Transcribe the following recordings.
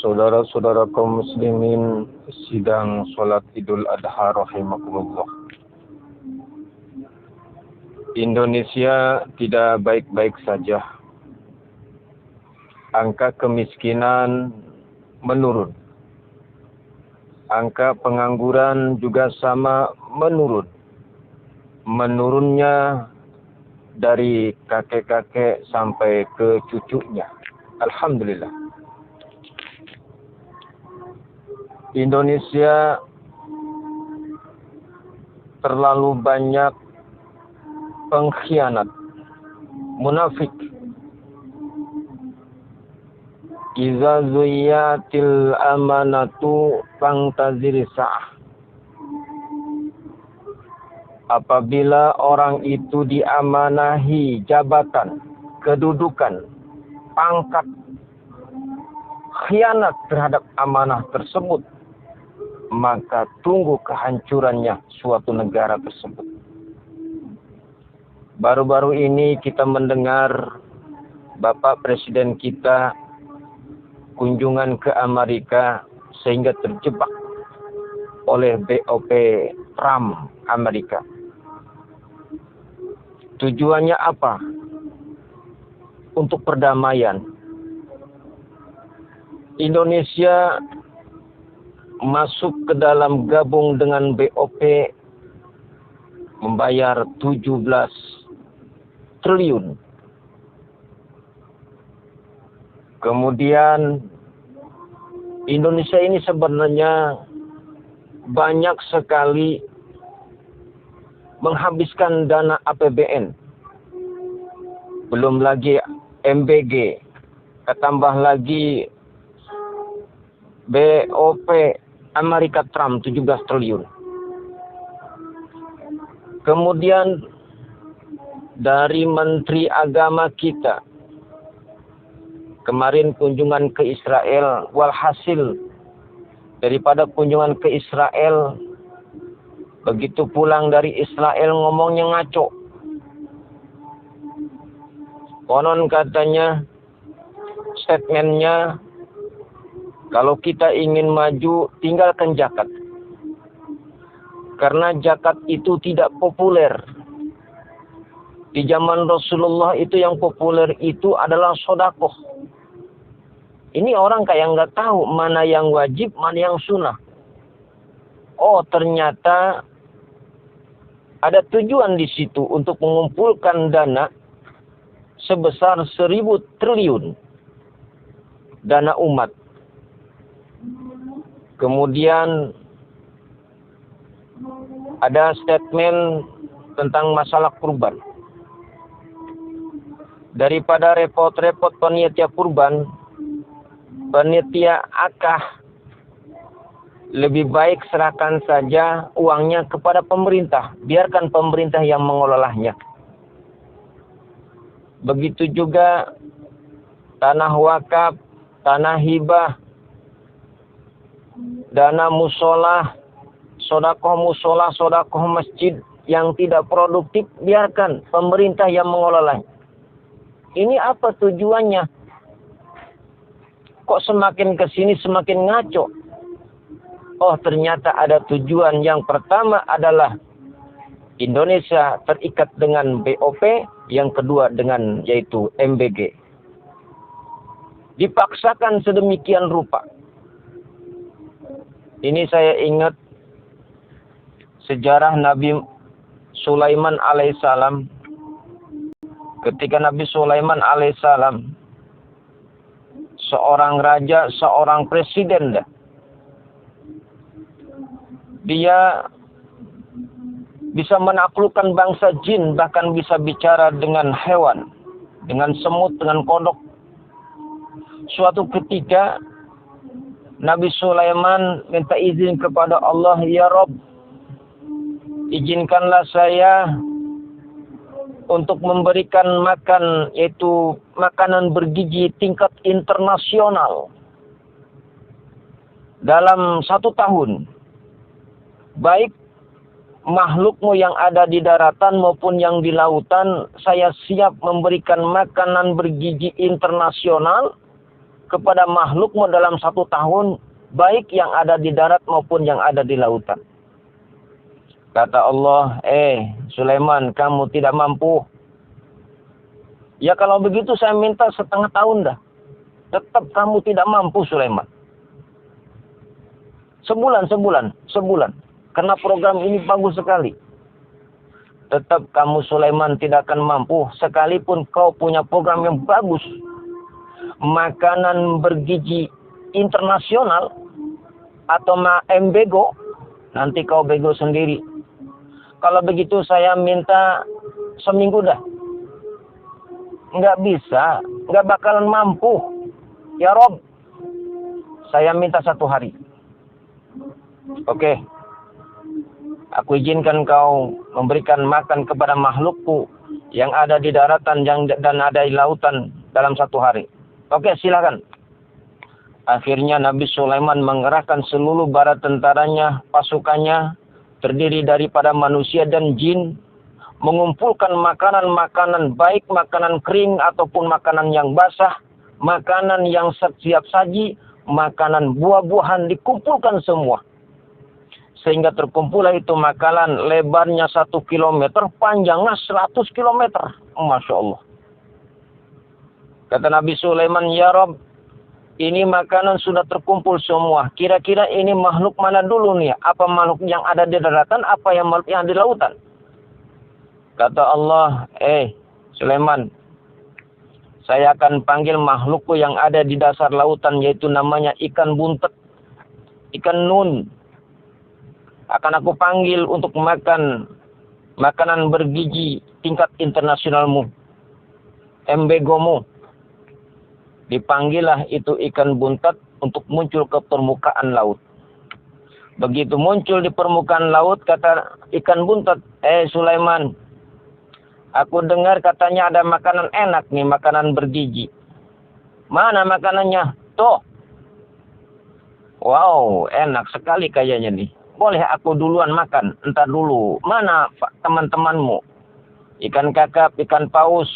Saudara-saudara kaum muslimin, sidang sholat Idul Adha rahimakumullah. Indonesia tidak baik-baik saja. Angka kemiskinan menurun. Angka pengangguran juga sama menurun. Menurunnya dari kakek-kakek sampai ke cucunya. Alhamdulillah. Indonesia terlalu banyak pengkhianat, munafik. Iza zuyatil amanatu fangtazir sa'ah. Apabila orang itu diamanahi jabatan, kedudukan, pangkat, khianat terhadap amanah tersebut, maka tunggu kehancurannya suatu negara tersebut. Baru-baru ini kita mendengar Bapak Presiden kita kunjungan ke Amerika sehingga terjebak oleh BOP Trump Amerika. Tujuannya apa? Untuk perdamaian. Indonesia masuk ke dalam gabung dengan BOP membayar 17 triliun. Kemudian Indonesia ini sebenarnya banyak sekali menghabiskan dana APBN. Belum lagi MBG, tambah lagi BOP Amerika Trump 17 triliun. Kemudian dari Menteri Agama kita kemarin kunjungan ke Israel, walhasil daripada kunjungan ke Israel, begitu pulang dari Israel ngomongnya ngaco. Konon katanya statementnya, kalau kita ingin maju, tinggalkan zakat. Karena zakat itu tidak populer. Di zaman Rasulullah itu yang populer itu adalah sodakoh. Ini orang kayak nggak tahu mana yang wajib, mana yang sunnah. Oh, ternyata ada tujuan di situ untuk mengumpulkan dana sebesar 1.000 triliun. Dana umat. Kemudian ada statement tentang masalah kurban. Daripada repot-repot panitia kurban, panitia akah, lebih baik serahkan saja uangnya kepada pemerintah. Biarkan pemerintah yang mengelolanya. Begitu juga tanah wakaf, tanah hibah, dana musolah, sodakoh masjid yang tidak produktif, biarkan pemerintah yang mengelolanya. Ini apa tujuannya? Kok semakin kesini semakin ngaco? Oh, ternyata ada tujuan. Yang pertama adalah Indonesia terikat dengan BOP, yang kedua dengan yaitu MBG. Dipaksakan sedemikian rupa. Ini saya ingat sejarah Nabi Sulaiman alaihissalam. Ketika Nabi Sulaiman alaihissalam seorang raja, seorang presiden, dia bisa menaklukkan bangsa jin, bahkan bisa bicara dengan hewan, dengan semut, dengan kodok. Suatu ketika Nabi Sulaiman minta izin kepada Allah, ya Rabb, izinkanlah saya untuk memberikan makan, yaitu makanan bergizi tingkat internasional dalam 1 tahun. Baik makhlukmu yang ada di daratan maupun yang di lautan, saya siap memberikan makanan bergizi internasional kepada makhlukmu dalam 1 tahun, baik yang ada di darat maupun yang ada di lautan. Kata Allah, Sulaiman, kamu tidak mampu. Ya kalau begitu saya minta 1/2 tahun dah. Tetap kamu tidak mampu, Sulaiman. Sebulan. Karena program ini bagus sekali. Tetap kamu, Sulaiman, tidak akan mampu. Sekalipun kau punya program yang bagus. Makanan bergizi internasional atau embego, nanti kau bego sendiri. Kalau begitu saya minta seminggu dah. Nggak bisa, nggak bakalan mampu. Ya Rob, saya minta 1 hari. Oke, aku izinkan kau memberikan makan kepada makhlukku yang ada di daratan dan ada di lautan dalam 1 hari. Oke, silakan. Akhirnya Nabi Sulaiman mengerahkan seluruh bala tentaranya, pasukannya, terdiri daripada manusia dan jin, mengumpulkan makanan-makanan, baik makanan kering ataupun makanan yang basah, makanan yang siap saji, makanan buah-buahan, dikumpulkan semua. Sehingga terkumpullah itu makanan, lebarnya 1 kilometer, panjangnya 100 kilometer. Masya Allah. Kata Nabi Sulaiman, ya Rob, ini makanan sudah terkumpul semua. Kira-kira ini makhluk mana dulu nih? Apa makhluk yang ada di daratan, apa yang makhluk yang ada di lautan? Kata Allah, Sulaiman, saya akan panggil makhlukku yang ada di dasar lautan, yaitu namanya ikan buntet, ikan nun. Akan aku panggil untuk makan makanan bergizi tingkat internasionalmu, embegomu. Dipanggillah itu ikan buntet untuk muncul ke permukaan laut. Begitu muncul di permukaan laut, kata ikan buntet, Sulaiman, aku dengar katanya ada makanan enak nih, makanan bergizi. Mana makanannya? Tuh. Wow, enak sekali kayaknya nih. Boleh aku duluan makan? Entar dulu. Mana teman-temanmu? Ikan kakap, ikan paus,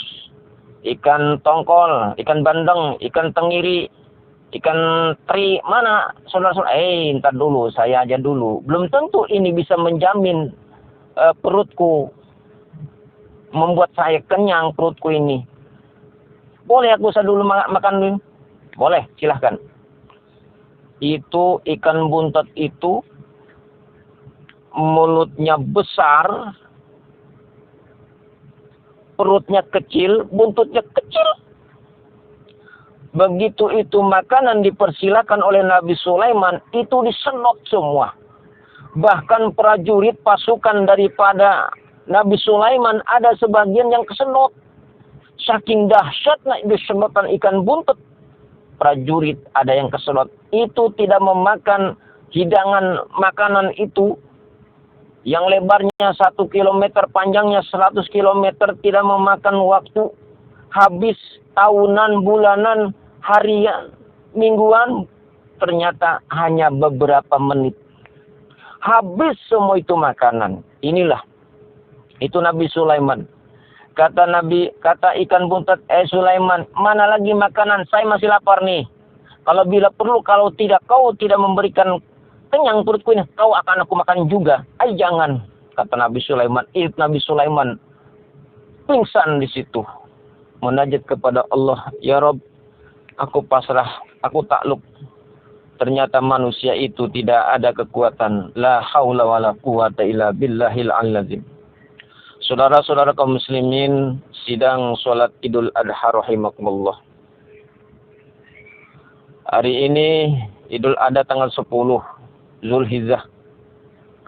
ikan tongkol, ikan bandeng, ikan tenggiri, ikan teri, mana saudara-saudara? Entar dulu, saya aja dulu. Belum tentu ini bisa menjamin perutku, membuat saya kenyang perutku ini. Boleh aku dulu makan dulu? Boleh, silahkan. Itu ikan buntet itu mulutnya besar, perutnya kecil, buntutnya kecil. Begitu itu makanan dipersilakan oleh Nabi Sulaiman, itu disenot semua. Bahkan prajurit pasukan daripada Nabi Sulaiman ada sebagian yang kesenot. Saking dahsyatnya disenotan ikan buntet, prajurit ada yang kesenot. Itu tidak memakan hidangan makanan itu yang lebarnya 1 kilometer, panjangnya 100 kilometer, tidak memakan waktu. Habis tahunan, bulanan, harian, mingguan, ternyata hanya beberapa menit. Habis semua itu makanan. Inilah, itu Nabi Sulaiman. Kata ikan buntet, Sulaiman, mana lagi makanan? Saya masih lapar nih. Kalau bila perlu, kalau tidak, kau tidak memberikan kenyang perutku ini, kau akan aku makan juga. Jangan, kata Nabi Sulaiman. Nabi Sulaiman pingsan di situ, munajat kepada Allah, ya Rob, aku pasrah, aku takluk. Ternyata manusia itu tidak ada kekuatan. La haula wala quwata illa billahil azim. Saudara-saudara kaum muslimin, sidang salat Idul Adha rahimakumullah. Hari ini Idul Adha tanggal 10 Zulhijjah.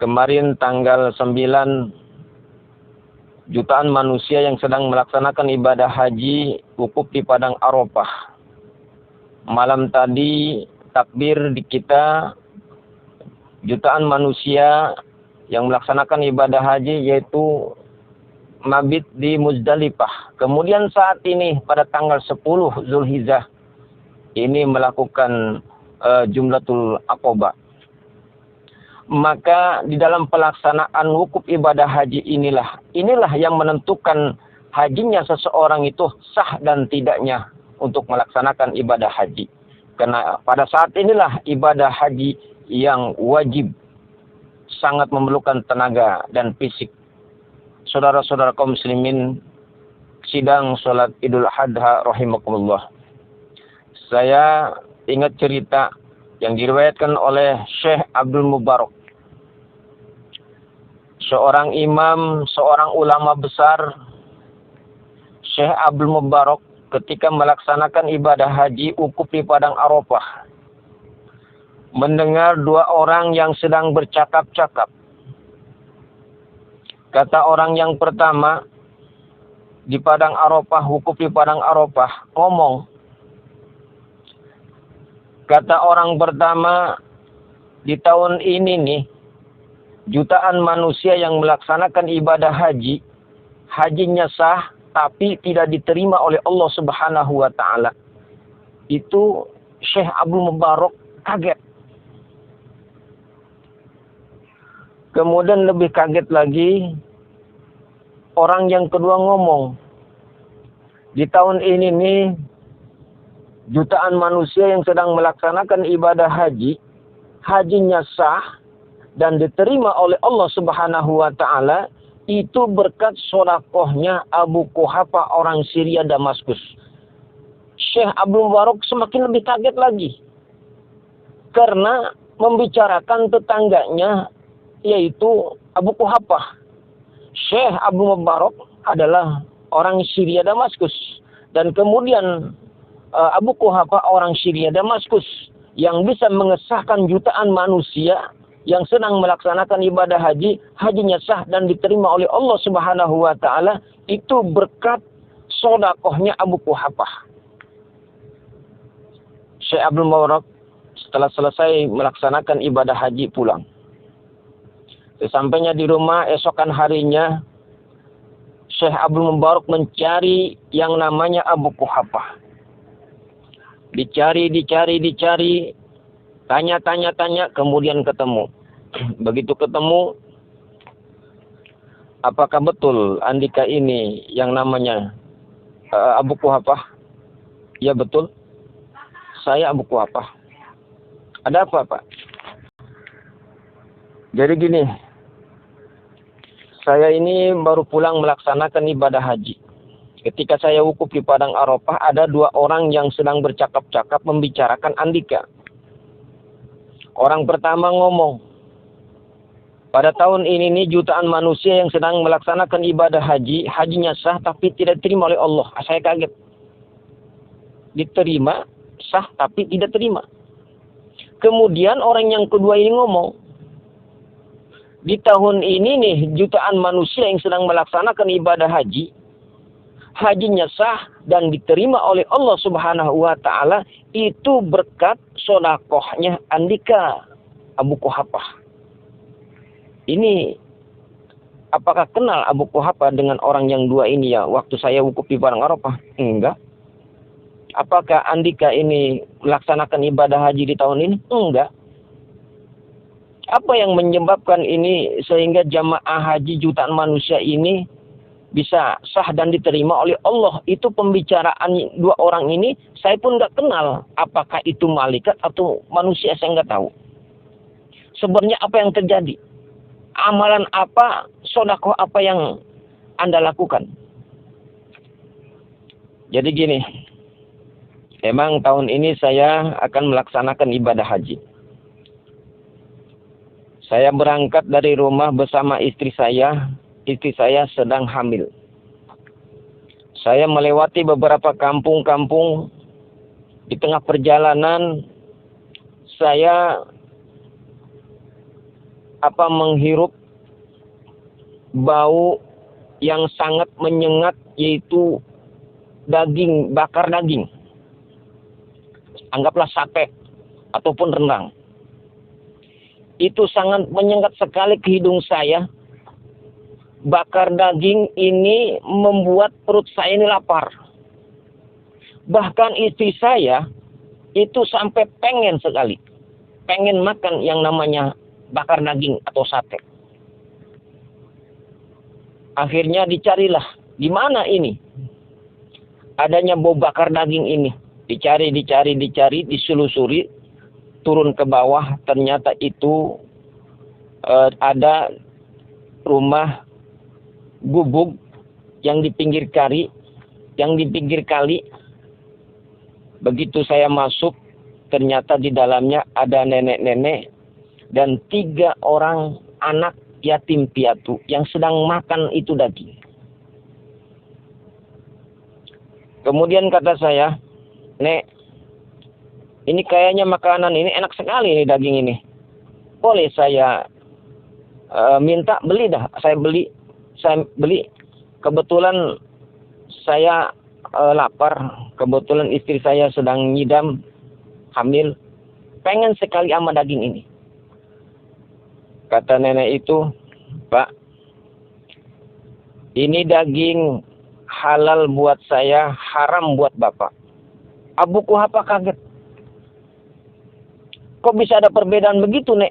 Kemarin tanggal 9, jutaan manusia yang sedang melaksanakan ibadah haji wukuf di Padang Arafah. Malam tadi takbir di kita, jutaan manusia yang melaksanakan ibadah haji yaitu mabit di Muzdalifah. Kemudian saat ini pada tanggal 10 Zulhijjah ini melakukan Jumratul Aqabah. Maka di dalam pelaksanaan wukuf ibadah haji inilah yang menentukan hajinya seseorang itu sah dan tidaknya untuk melaksanakan ibadah haji. Karena pada saat inilah ibadah haji yang wajib, sangat memerlukan tenaga dan fisik. Saudara-saudara kaum muslimin, sidang sholat Idul Adha rahimakumullah. Saya ingat cerita yang diriwayatkan oleh Syekh Abdul Mubarak, seorang imam, seorang ulama besar. Syekh Abdul Mubarak ketika melaksanakan ibadah haji wukuf di padang Arafah, mendengar dua orang yang sedang bercakap-cakap. Kata orang yang pertama, di padang Arafah, wukuf di padang Arafah, ngomong. Kata orang pertama, di tahun ini nih, jutaan manusia yang melaksanakan ibadah haji, hajinya sah, tapi tidak diterima oleh Allah Subhanahu wa Ta'ala. Itu Syekh Abdul Mubarak kaget. Kemudian lebih kaget lagi, orang yang kedua ngomong, di tahun ini nih, jutaan manusia yang sedang melaksanakan ibadah haji, hajinya sah dan diterima oleh Allah Subhanahu wa Ta'ala, itu berkat sedekahnya Abu Quhafa orang Syria Damaskus. Syekh Abdul Mubarak semakin lebih kaget lagi, karena membicarakan tetangganya, yaitu Abu Quhafa. Syekh Abdul Mubarak adalah orang Syria Damaskus. Dan kemudian Abu Quhafa orang Syria Damaskus yang bisa mengesahkan jutaan manusia yang sedang melaksanakan ibadah haji, hajinya sah dan diterima oleh Allah Subhanahu wa Ta'ala, itu berkat sedekahnya Abu Quhafa. Syekh Abdul Mubarak setelah selesai melaksanakan ibadah haji pulang. Sesampainya di rumah, esokan harinya, Syekh Abdul Mubarak mencari yang namanya Abu Quhafa. Dicari, tanya, kemudian ketemu. Begitu ketemu, apakah betul Andika ini yang namanya Abu Quhafa? Ya betul, saya Abu Quhafa. Ada apa, Pak? Jadi gini, saya ini baru pulang melaksanakan ibadah haji. Ketika saya wukuf di padang Arafah, ada dua orang yang sedang bercakap-cakap membicarakan Andika. Orang pertama ngomong, pada tahun ini nih jutaan manusia yang sedang melaksanakan ibadah haji, hajinya sah tapi tidak diterima oleh Allah. Saya kaget. Diterima, sah tapi tidak terima. Kemudian orang yang kedua ini ngomong, di tahun ini nih jutaan manusia yang sedang melaksanakan ibadah haji, hajinya sah dan diterima oleh Allah Subhanahu wa Ta'ala, itu berkat sedekahnya Andika Abu Quhafa. Ini apakah kenal Abu Quhafa dengan orang yang dua ini ya waktu saya wukuf di padang Arafah? Enggak. Apakah Andika ini melaksanakan ibadah haji di tahun ini? Enggak. Apa yang menyebabkan ini sehingga jamaah haji jutaan manusia ini bisa sah dan diterima oleh Allah? Itu pembicaraan dua orang ini, saya pun nggak kenal. Apakah itu malaikat atau manusia, saya nggak tahu. Sebenarnya apa yang terjadi? Amalan apa, sedekah apa yang Anda lakukan? Jadi gini, emang tahun ini saya akan melaksanakan ibadah haji. Saya berangkat dari rumah bersama istri saya sedang hamil. Saya melewati beberapa kampung-kampung. Di tengah perjalanan, saya menghirup bau yang sangat menyengat, yaitu bakar daging. Anggaplah sate ataupun rendang. Itu sangat menyengat sekali ke hidung saya. Bakar daging ini membuat perut saya ini lapar. Bahkan istri saya itu sampai pengen sekali. Pengen makan yang namanya bakar daging atau sate. Akhirnya dicarilah, di mana ini adanya bau bakar daging ini. Dicari, disulusuri, turun ke bawah, ternyata itu ada rumah gubuk yang di pinggir kali. Begitu saya masuk, ternyata di dalamnya ada nenek-nenek dan 3 orang anak yatim piatu yang sedang makan itu daging. Kemudian kata saya, Nek, ini kayaknya makanan ini enak sekali ini daging ini. Boleh saya minta beli dah. Saya beli. Kebetulan saya lapar. Kebetulan istri saya sedang ngidam, hamil. Pengen sekali sama daging ini. Kata nenek itu, Pak, ini daging halal buat saya, haram buat Bapak. Abu Quhafa kaget. Kok bisa ada perbedaan begitu, Nek?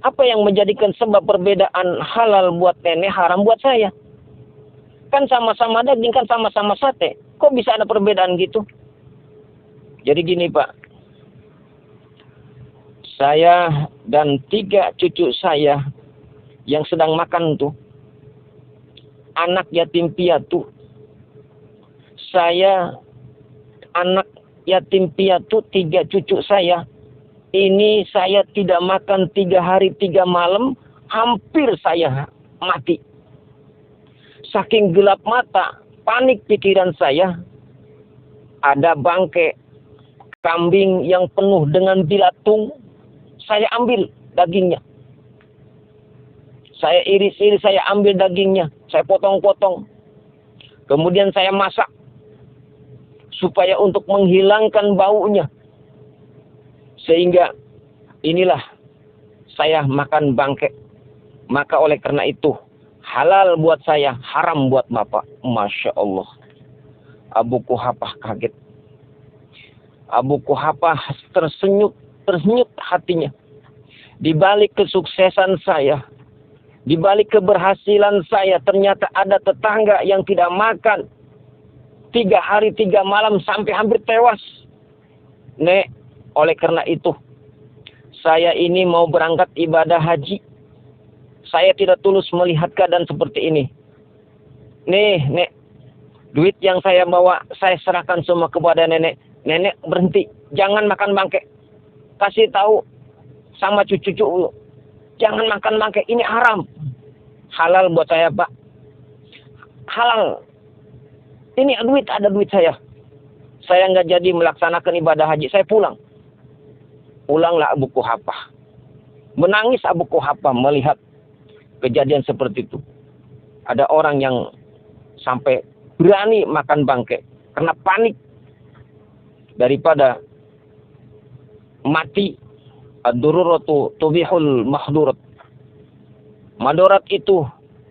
Apa yang menjadikan sebab perbedaan halal buat nenek, haram buat saya? Kan sama-sama daging, kan sama-sama sate. Kok bisa ada perbedaan gitu? Jadi gini, Pak. Saya dan 3 cucu saya yang sedang makan tuh, anak yatim piatu. Saya, anak yatim piatu, 3 cucu saya. Ini saya tidak makan 3 hari 3 malam, hampir saya mati. Saking gelap mata, panik pikiran saya. Ada bangkai kambing yang penuh dengan bilatung. Saya ambil dagingnya. Saya iris-iris, saya ambil dagingnya. Saya potong-potong. Kemudian saya masak. Supaya untuk menghilangkan baunya. Sehingga inilah saya makan bangkai. Maka oleh karena itu, halal buat saya, haram buat Bapak. Masya Allah. Abu Quhafa kaget. Abu Quhafa tersenyum hatinya. Di balik kesuksesan saya, di balik keberhasilan saya, ternyata ada tetangga yang tidak makan 3 hari 3 malam sampai hampir tewas. Nek, oleh karena itu, saya ini mau berangkat ibadah haji. Saya tidak tulus melihat keadaan seperti ini. Nek, duit yang saya bawa, saya serahkan semua kepada nenek. Nenek berhenti, jangan makan bangkai. Kasih tahu sama cucu-cucu, jangan makan bangkai, ini haram. Halal buat saya, Pak. Halal. Ini duit, ada duit saya. Saya nggak jadi melaksanakan ibadah haji, saya pulang. Pulanglah Abu Quhafa. Menangis Abu Quhafa melihat kejadian seperti itu. Ada orang yang sampai berani makan bangkai karena panik daripada mati. Ad-dururatu tubihul mahdurat. Madorat itu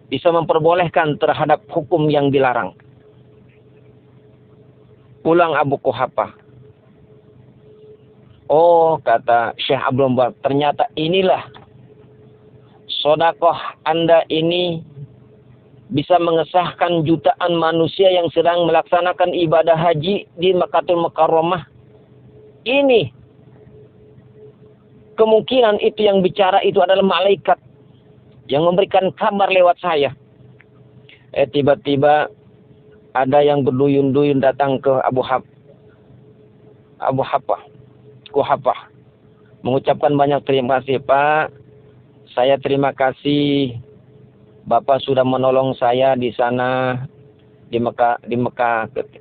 bisa memperbolehkan terhadap hukum yang dilarang. Pulang Abu Quhafa. Oh, kata Syekh Abdul Mubarak, ternyata inilah sedekah Anda ini bisa mengesahkan jutaan manusia yang sedang melaksanakan ibadah haji di Makkahul Mukarramah. Ini kemungkinan itu yang bicara itu adalah malaikat yang memberikan kabar lewat saya. Tiba-tiba ada yang berduyun-duyun datang ke Abu Quhafa. Mengucapkan banyak terima kasih, Pak. Saya terima kasih Bapak sudah menolong saya di sana di Mekah.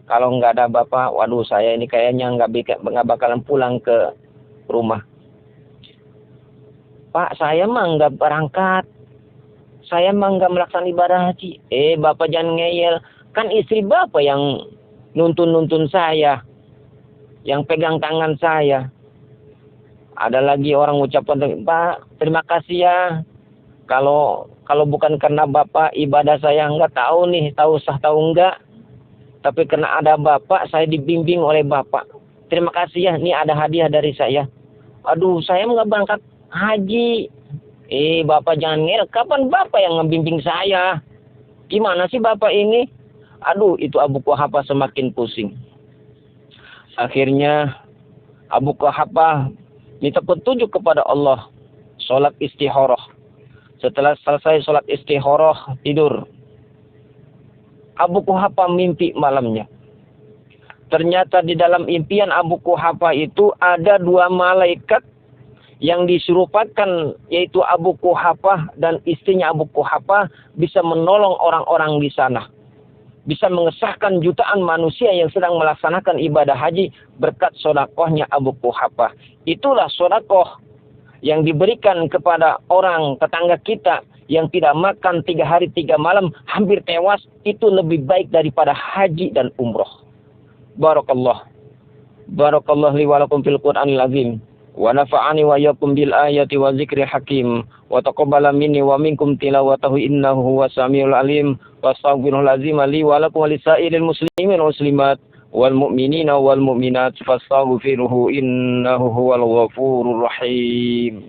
Kalau nggak ada Bapak, waduh, saya ini kayaknya nggak bakalan pulang ke rumah. Pak, saya mah nggak berangkat. Saya mah nggak melaksanakan ibadah haji. Bapak jangan ngeyel. Kan istri Bapak yang nuntun saya. Yang pegang tangan saya. Ada lagi orang ucapkan, Pak, terima kasih ya. Kalau bukan karena Bapak, ibadah saya nggak tahu nih, tahu sah tahu enggak. Tapi karena ada Bapak, saya dibimbing oleh Bapak. Terima kasih ya, ini ada hadiah dari saya. Aduh, saya nggak berangkat haji. Bapak jangan ngel. Kapan Bapak yang ngebimbing saya? Gimana sih Bapak ini? Aduh, itu Abu Quhafa semakin pusing. Akhirnya Abu Quhafah minta petunjuk kepada Allah. Sholat istikharah. Setelah selesai sholat istikharah, tidur. Abu Quhafah mimpi malamnya. Ternyata di dalam impian Abu Quhafah itu ada 2 malaikat yang diserupakan, yaitu Abu Quhafah dan istrinya Abu Quhafah bisa menolong orang-orang di sana. Bisa mengesahkan jutaan manusia yang sedang melaksanakan ibadah haji berkat sodakohnya Abu Quhafah. Itulah sodakoh yang diberikan kepada orang tetangga kita yang tidak makan 3 hari 3 malam hampir tewas. Itu lebih baik daripada haji dan umroh. Barakallah. Barakallah li wa lakum fil Qur'anil azim. Wa nafa'ani wa iyyakum bil ayati wa dzikril hakim. Wa taqabbala minni wa minkum tilawatahu innahu huwas samiul alim. Wastaghfirul azim li wa lakum wa lisairil muslimin wal muslimat wal mu'minina wal mu'minat fastaghfiruhu innahu huwal ghafurur rahim.